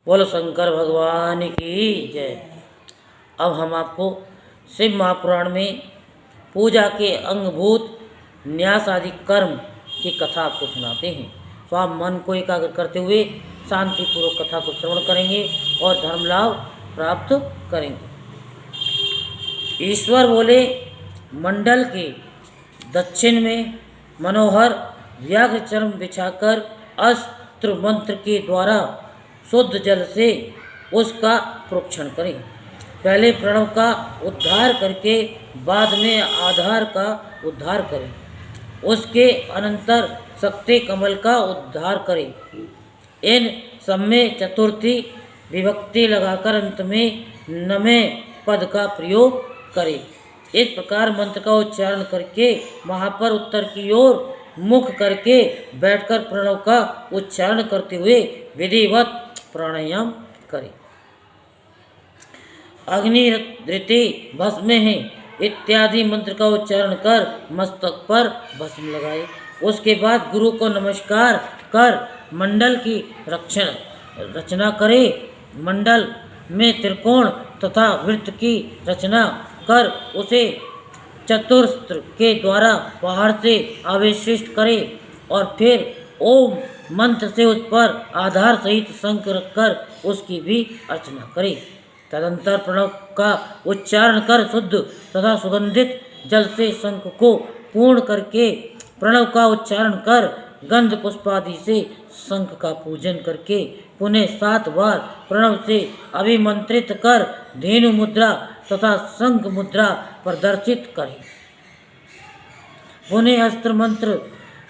बोलो शंकर भगवान की जय। अब हम आपको शिव महापुराण में पूजा के अंगभूत न्यास आदि कर्म की कथा आपको सुनाते हैं। तो आप मन को एकाग्र करते हुए शांतिपूर्वक कथा को श्रवण करेंगे और धर्म लाभ प्राप्त करेंगे। ईश्वर बोले, मंडल के दक्षिण में मनोहर व्याघ्र चर्म बिछाकर अस्त्र मंत्र के द्वारा शुद्ध जल से उसका प्रोक्षण करें। पहले प्रणव का उद्धार करके बाद में आधार का उद्धार करें। उसके अनंतर शक्ति कमल का उद्धार करें। इन सब में चतुर्थी विभक्ति लगाकर अंत में नमे पद का प्रयोग करें। इस प्रकार मंत्र का उच्चारण करके वहाँ पर उत्तर की ओर मुख करके बैठकर प्रणव का उच्चारण करते हुए विधिवत प्राणायाम करें। अग्नि धृति भस्म है इत्यादि मंत्र का उच्चारण कर मस्तक पर भस्म लगाए। उसके बाद गुरु को नमस्कार कर मंडल की रचना करे। मंडल में त्रिकोण तथा वृत्त की रचना कर उसे चतुस्त्र के द्वारा बाहर से आवेशिष्ट करे और फिर ओम मंत्र से उस पर आधार सहित शंख रखकर उसकी भी अर्चना करे। तदंतर प्रणव का उच्चारण कर शुद्ध तथा सुगंधित जल से शंख को पूर्ण करके प्रणव का उच्चारण कर गंध पुष्पादि से शंख का पूजन करके पुनः 7 बार प्रणव से अभिमंत्रित कर धेनु मुद्रा तथा शंख मुद्रा प्रदर्शित करें। पुनः अस्त्र मंत्र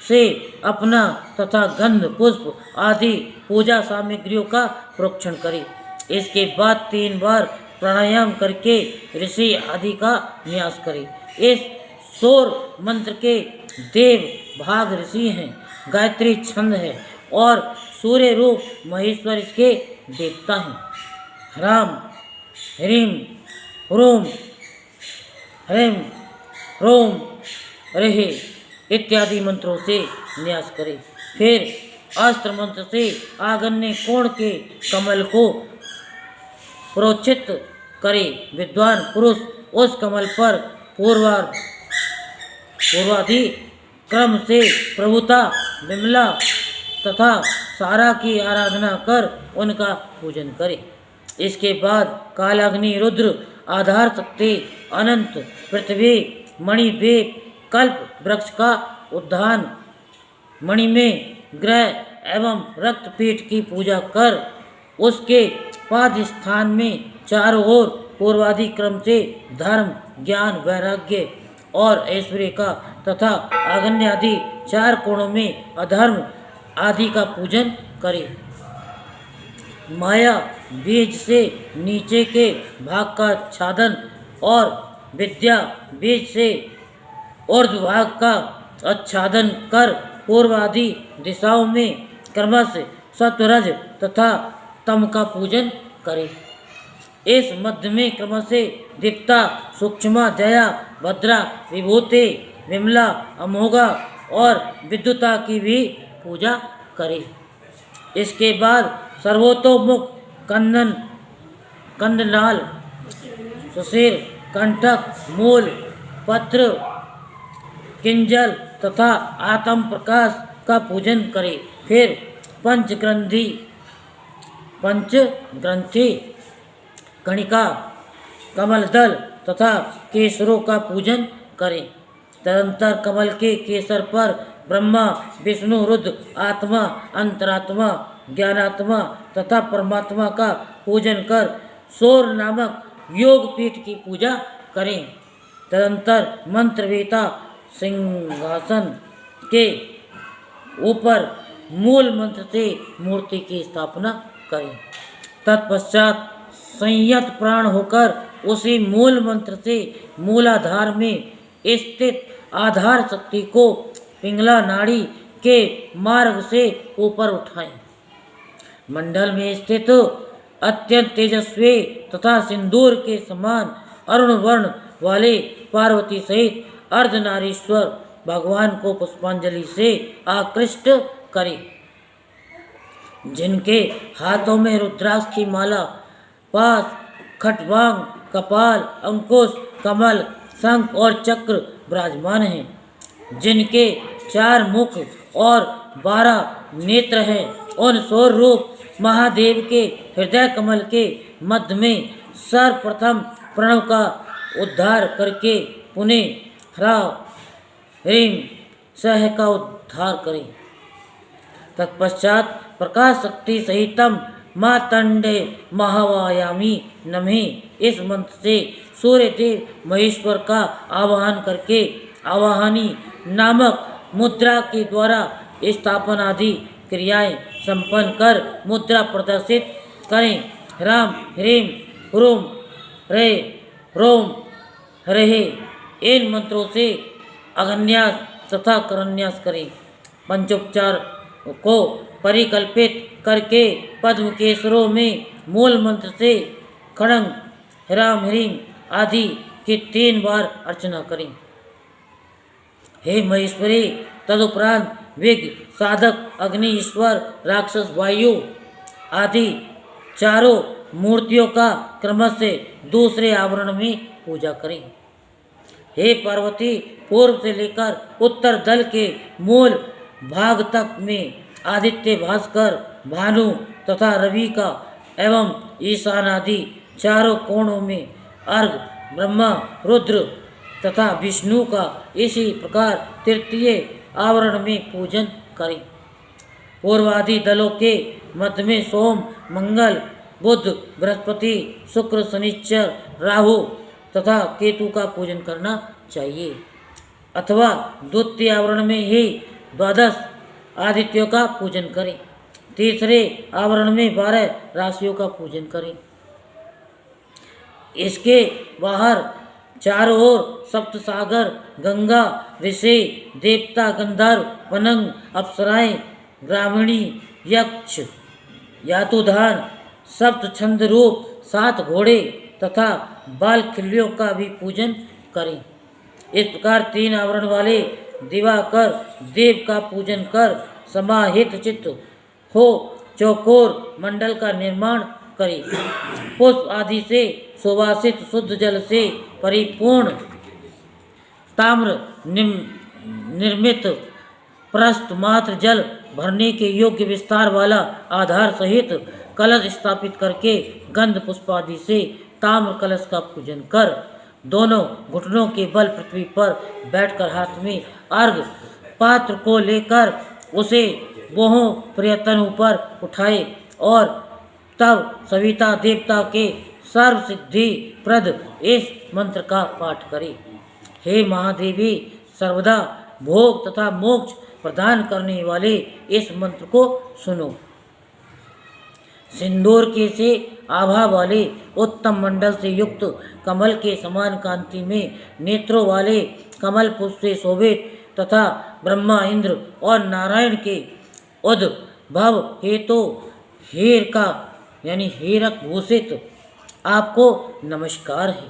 से अपना तथा गंध पुष्प आदि पूजा सामग्रियों का प्रोक्षण करें। इसके बाद 3 बार प्राणायाम करके ऋषि आदि का न्यास करें। इस सौर मंत्र के देव भाग ऋषि हैं, गायत्री छंद है और सूर्य रूप महेश्वर इसके देवता हैं। ह्राम ह्रीम ह्रूम ह्रीम ह्रूम रेहे इत्यादि मंत्रों से न्यास करें। फिर अस्त्र मंत्र से आगन्य कोण के कमल को प्रोक्षित करे। विद्वान पुरुष उस कमल पर पूर्वाधि क्रम से प्रभुता विमला तथा सारा की आराधना कर उनका पूजन करे। इसके बाद कालाग्नि रुद्र आधार शक्ति अनंत पृथ्वी मणि वेद कल्प वृक्ष का उद्धान मणि में ग्रह एवं रक्तपीठ की पूजा कर उसके पाद स्थान में चारों ओर पूर्वादि क्रम से धर्म ज्ञान वैराग्य और ऐश्वर्य का तथा आगन्य आदि 4 कोणों में अधर्म आदि का पूजन करे। माया बीज से नीचे के भाग का आच्छादन और विद्या बीज से ऊर्ध्व भाग का आच्छादन कर पूर्व आदि दिशाओं में क्रमशः सत्वरज तथा तम का पूजन करे। इस मध्य में क्रमशः दीप्ता सूक्ष्मा जया भद्रा विभूति विमला अमोघा और विद्युता की भी पूजा करे। इसके बाद सर्वतोमुख कंदन कंदनाल सुशीर कंटक मूल पत्र किंजल तथा आत्म प्रकाश का पूजन करे। फिर पंचग्रंथि कणिका कमल दल तथा केसरों का पूजन करें। तदंतर कमल के केसर पर ब्रह्मा विष्णु रुद्र आत्मा अंतरात्मा ज्ञानात्मा तथा परमात्मा का पूजन कर सौर नामक योग पीठ की पूजा करें। तदंतर मंत्रवेता सिंहासन के ऊपर मूल मंत्र से मूर्ति की स्थापना करें। तत्पश्चात संयत प्राण होकर उसी मूल मंत्र से मूलाधार में स्थित आधार शक्ति को पिंगला नाड़ी के मार्ग से ऊपर उठाएं। मंडल में स्थित अत्यंत तेजस्वी तथा सिंदूर के समान अरुण वर्ण वाले पार्वती सहित अर्धनारीश्वर भगवान को पुष्पांजलि से आकृष्ट करें। जिनके हाथों में रुद्राक्ष की माला, पास खटवांग, कपाल, अंकुश, कमल, शंख और चक्र विराजमान हैं, जिनके 4 मुख और 12 नेत्र हैं, उन सौर रूप महादेव के हृदय कमल के मध्य में सर्वप्रथम प्रणव का उद्धार करके पुनः ह्रां ह्रीं सह का उद्धार करें। तत्पश्चात प्रकाश शक्ति सहितम मातंडे महावायामी नमः इस मंत्र से सूर्य देव महेश्वर का आवाहन करके आवाहनी नामक मुद्रा के द्वारा स्थापन आदि क्रियाएं संपन्न कर मुद्रा प्रदर्शित करें। ह्रां ह्रीं ह्रूं ह्रे ह्रों ह्रैः इन मंत्रों से अगन्यास तथा करन्यास करें। पंचोपचार को परिकल्पित करके पद्म केसरों में मूल मंत्र से खड़ंग, ह्रां ह्रीं आदि की 3 बार अर्चना करें। हे महेश्वरी, तदुपरांत विघ्न साधक अग्नि, ईश्वर, राक्षस, वायु आदि चारों मूर्तियों का क्रमश से दूसरे आवरण में पूजा करें। हे पार्वती, पूर्व से लेकर उत्तर दल के मूल भाग तक में आदित्य, भास्कर, भानु तथा रवि का एवं ईशान आदि चारों कोणों में अर्घ, ब्रह्मा, रुद्र तथा विष्णु का इसी प्रकार तृतीय आवरण में पूजन करें। पूर्वादि दलों के मध्य में सोम, मंगल, बुध, बृहस्पति, शुक्र, शनिश्चर, राहु तथा केतु का पूजन करना चाहिए, अथवा द्वितीय आवरण में ही 12 आदित्यों का पूजन करें। तीसरे आवरण में 12 राशियों का पूजन करें। इसके बाहर चारों ओर सप्त सागर, गंगा, ऋषि, देवता, गंधर्व, वनंग, अप्सराएं, ग्रामीणी, यक्ष, यातुधान, सप्त छंद रूप 7 घोड़े तथा बाल खिल्लियों का भी पूजन करें। इस प्रकार 3 आवरण वाले दिवाकर देव का पूजन कर समाहित चित्त हो चौकोर मंडल का निर्माण करें। पुष्प आदि से सुवासित शुद्ध जल से परिपूर्ण ताम्र निर्मित प्रस्थ मात्र जल भरने के योग्य विस्तार वाला आधार सहित कलश स्थापित करके गंध पुष्प आदि से ताम्र कलश का पूजन कर दोनों घुटनों के बल पृथ्वी पर बैठकर हाथ में अर्घ पात्र को लेकर उसे वहों प्रयत्न ऊपर उठाए और तब सविता देवता के सर्व सिद्धि प्रद इस मंत्र का पाठ करे। हे महादेवी, सर्वदा भोग तथा मोक्ष प्रदान करने वाले इस मंत्र को सुनो। सिंदूर के से आभा वाले उत्तम मंडल से युक्त कमल के समान कांति में नेत्रों वाले कमल पुष्प से शोभित तथा ब्रह्मा, इंद्र और नारायण के उद्भव हेतु हीर का यानी हीरक भूषित आपको नमस्कार है।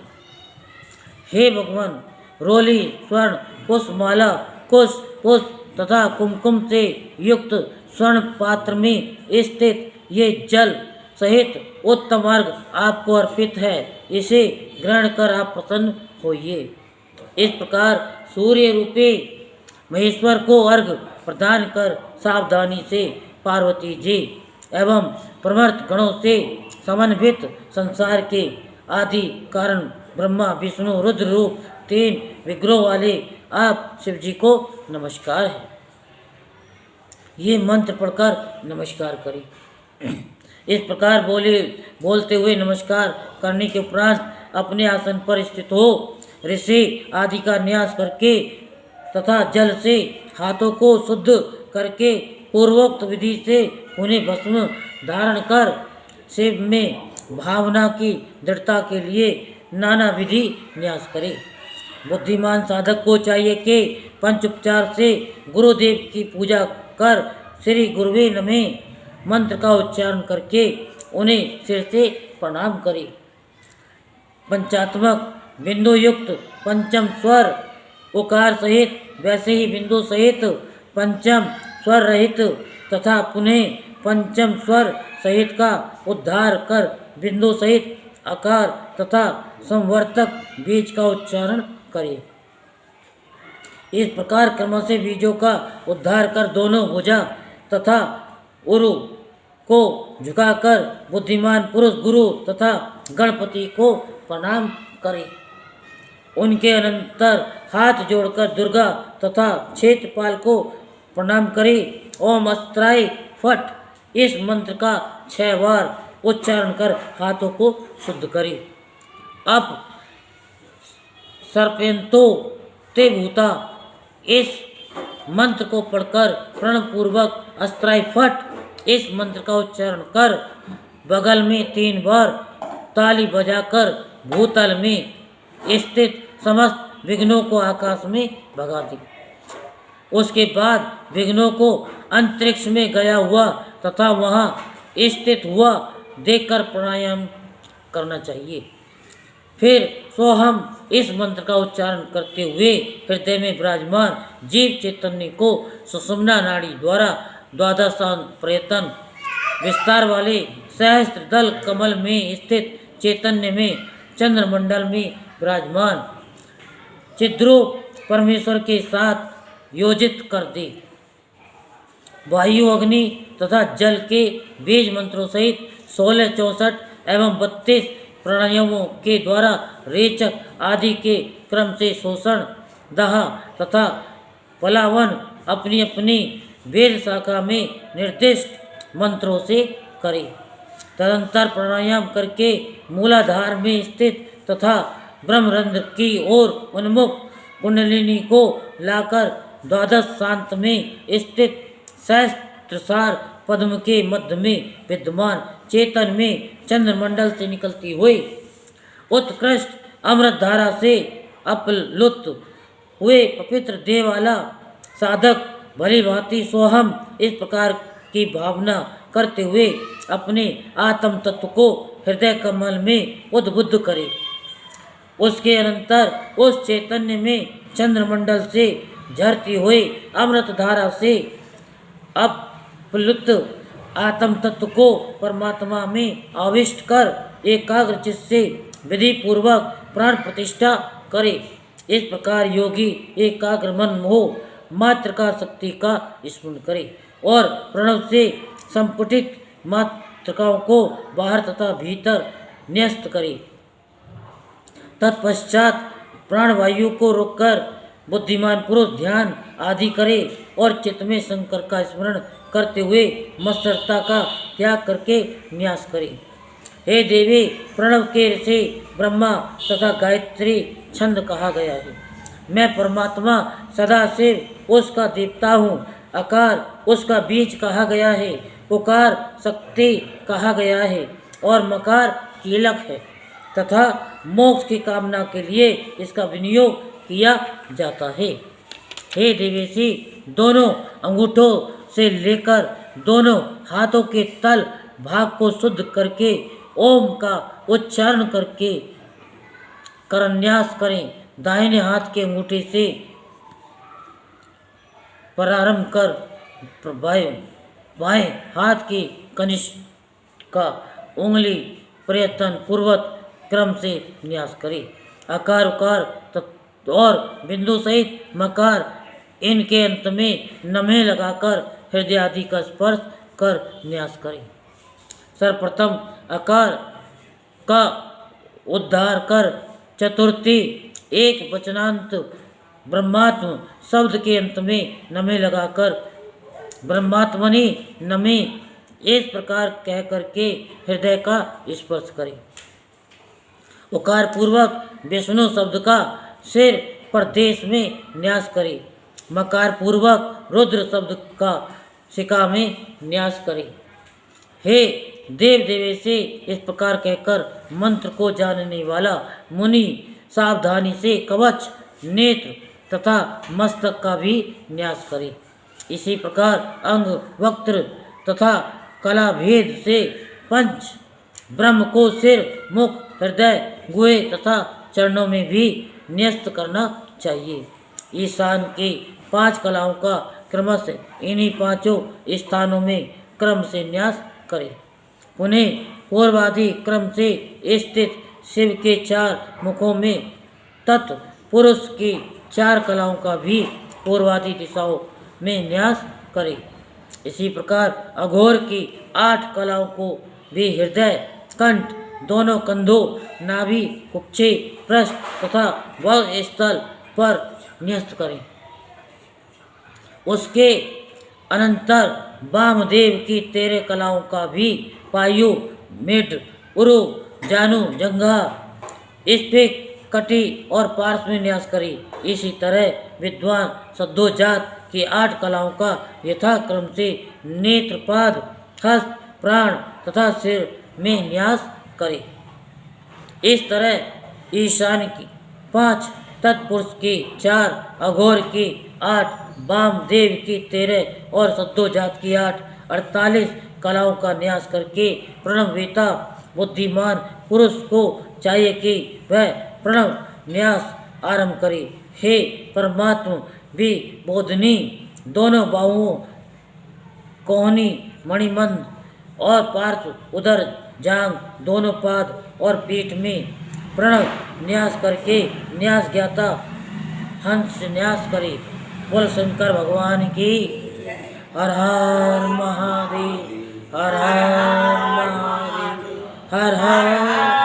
हे भगवान, रोली, स्वर्ण, पुष्पमाला, कुश, पुष्प तथा कुमकुम से युक्त स्वर्ण पात्र में स्थित ये जल सहित उत्तम अर्घ आपको अर्पित है। इसे ग्रहण कर आप प्रसन्न होइए। इस प्रकार सूर्य रूपी महेश्वर को अर्घ प्रदान कर सावधानी से पार्वती जी एवं प्रमर्थ गणों से समन्वित संसार के आदि कारण ब्रह्मा, विष्णु, रुद्र रूप 3 विग्रहों वाले आप शिव जी को नमस्कार है। ये मंत्र पढ़कर नमस्कार करें। इस प्रकार बोलते हुए नमस्कार करने के उपरांत अपने आसन पर स्थित हो ऋषि आदि का न्यास करके तथा जल से हाथों को शुद्ध करके पूर्वोक्त विधि से उन्हें भस्म धारण कर शिव में भावना की दृढ़ता के लिए नाना विधि न्यास करे। बुद्धिमान साधक को चाहिए कि पंचोपचार से गुरुदेव की पूजा कर श्री गुरुवे नमः मंत्र का उच्चारण करके उन्हें सिर से प्रणाम करे। पंचात्मक बिंदु युक्त पंचम स्वर उकार सहित वैसे ही बिंदु सहित पंचम स्वर रहित तथा पुनः पंचम स्वर सहित का उद्धार कर बिंदु सहित आकार तथा संवर्तक बीज का उच्चारण करें। इस प्रकार क्रम से बीजों का उद्धार कर दोनों भुजा तथा उरु को झुकाकर बुद्धिमान पुरुष गुरु तथा गणपति को प्रणाम करें। उनके अनंतर हाथ जोड़कर दुर्गा तथा क्षेत्रपाल को प्रणाम करें। ओम अस्त्राय फट इस मंत्र का 6 बार उच्चारण कर हाथों को शुद्ध करें। अब सर्पेंतो ते भूता इस मंत्र को पढ़कर प्रणव पूर्वक अस्त्राय फट इस मंत्र का उच्चारण कर बगल में 3 बार ताली बजाकर भूतल में स्थित समस्त विघ्नों को आकाश में भगा दी। उसके बाद विघ्नों को अंतरिक्ष में गया हुआ तथा वहां स्थित हुआ देखकर प्राणायाम करना चाहिए। फिर सोहम इस मंत्र का उच्चारण करते हुए हृदय में विराजमान जीव चैतन्य को सुषुम्ना नाड़ी द्वारा द्वादशान प्रयत्न विस्तार वाले सहस्त्र दल कमल में स्थित चैतन्य में चंद्रमंडल में विराजमान चिद्रूप परमेश्वर के साथ योजित कर दे। वायु अग्नि तथा जल के बीज मंत्रों सहित 16 64 एवं 32 प्राणायामों के द्वारा रेचक आदि के क्रम से शोषण दाह तथा पलावन अपनी अपनी वेद शाखा में निर्दिष्ट मंत्रों से करें। तदंतर प्राणायाम करके मूलाधार में स्थित तथा ब्रह्मरंध्र की ओर उन्मुख कुंडलिनी को लाकर द्वादश शांत में स्थित सहस्त्रसार पद्म के मध्य में विद्यमान चेतन में चंद्रमंडल से निकलती हुई उत्कृष्ट अमृत धारा से अपलुप्त हुए पवित्र देह वाला साधक भली भांति सोहम इस प्रकार की भावना करते हुए अपने आत्म तत्व को हृदय कमल में उद्बुद्ध करे। उसके अनंतर उस चैतन्य में चंद्रमंडल से झरती हुई अमृत धारा से अपलुप्त आत्म तत्व को परमात्मा में आविष्ट कर एकाग्र चित्त से विधि पूर्वक प्राण प्रतिष्ठा करे। इस प्रकार योगी एकाग्र मन मोह मात्र का शक्ति का स्मरण करे और प्रणव से संपुटित मात्रकाओं को बाहर तथा भीतर न्यस्त करे। तत्पश्चात प्राणवायु को रोककर बुद्धिमान पुरुष ध्यान आदि करे और चित्त में शंकर का स्मरण करते हुए मत्सरता का त्याग करके न्यास करे। हे देवी, प्रणव के से ब्रह्मा तथा गायत्री छंद कहा गया है। मैं परमात्मा सदाशिव उसका देवता हूँ। आकार उसका बीज कहा गया है। पुकार शक्ति कहा गया है और मकार कीलक है तथा मोक्ष की कामना के लिए इसका विनियोग किया जाता है। हे देवेशी, दोनों अंगूठों से लेकर दोनों हाथों के तल भाग को शुद्ध करके ओम का उच्चारण करके करन्यास करें। दाहिने हाथ के अंगूठे से प्रारंभ कर बाएं हाथ की कनिष्ठ का उंगली प्रयत्न पूर्वक क्रम से न्यास करें। आकार उकार और बिंदु सहित मकार इनके अंत में नमे लगाकर हृदय आदि का स्पर्श कर न्यास करें। सर्वप्रथम आकार का उद्धार कर चतुर्थी एक वचनांत ब्रह्मात्म शब्द के अंत में नमे लगाकर ब्रह्मात्मनि नमे इस प्रकार कह करके हृदय का स्पर्श करें। उकार पूर्वक विष्णु शब्द का सिर प्रदेश में न्यास करें। मकार पूर्वक रुद्र शब्द का शिखा में न्यास करें। हे देव देवेशी, इस प्रकार कहकर मंत्र को जानने वाला मुनि सावधानी से कवच नेत्र तथा मस्तक का भी न्यास करे। इसी प्रकार अंग वक्त्र तथा कला भेद से पंच ब्रह्म को सिर मुख हृदय गुहे तथा चरणों में भी न्यस्त करना चाहिए। ईशान की 5 कलाओं का क्रमशः इन्हीं 5 स्थानों में क्रम से न्यास करे। पुनः पूर्वादि क्रम से स्थित शिव के 4 मुखों में तत्पुरुष की 4 कलाओं का भी पूर्वादि दिशाओं में न्यास करे। इसी प्रकार अघोर की 8 कलाओं को भी हृदय, कंठ, दोनों कंधों, नाभि, कुक्षे, पृष्ठ तथा वक्ष स्थल पर न्यस्त करें। उसके अनंतर वामदेव की 13 कलाओं का भी पायु, मिड, उरु, जानु, जंघा, स्फिक, कटी और पार्श्व में न्यास करी। इसी तरह विद्वान सद्योजात की 8 कलाओं का यथाक्रम से नेत्रपाद, हस्त, प्राण तथा सिर में न्यास करे। इस तरह ईशान की 5, तत्पुरुष की 4, अघोर की 8, वामदेव की 13 और सद्योजात की 8, 48 कलाओं का न्यास करके प्रणववेता बुद्धिमान पुरुष को चाहिए कि वह प्रणव न्यास आरंभ करे। हे परमात्मा विबोधिनी, दोनों बाहुओं, कोहनी, मणिबंध और पार्श्व, उदर, जांघ, दोनों पाद और पीठ में प्रणव न्यास करके न्यास ज्ञाता हंस न्यास करे। बोल शंकर भगवान की। हर हर महादेव, हर हर महादेव, हर हर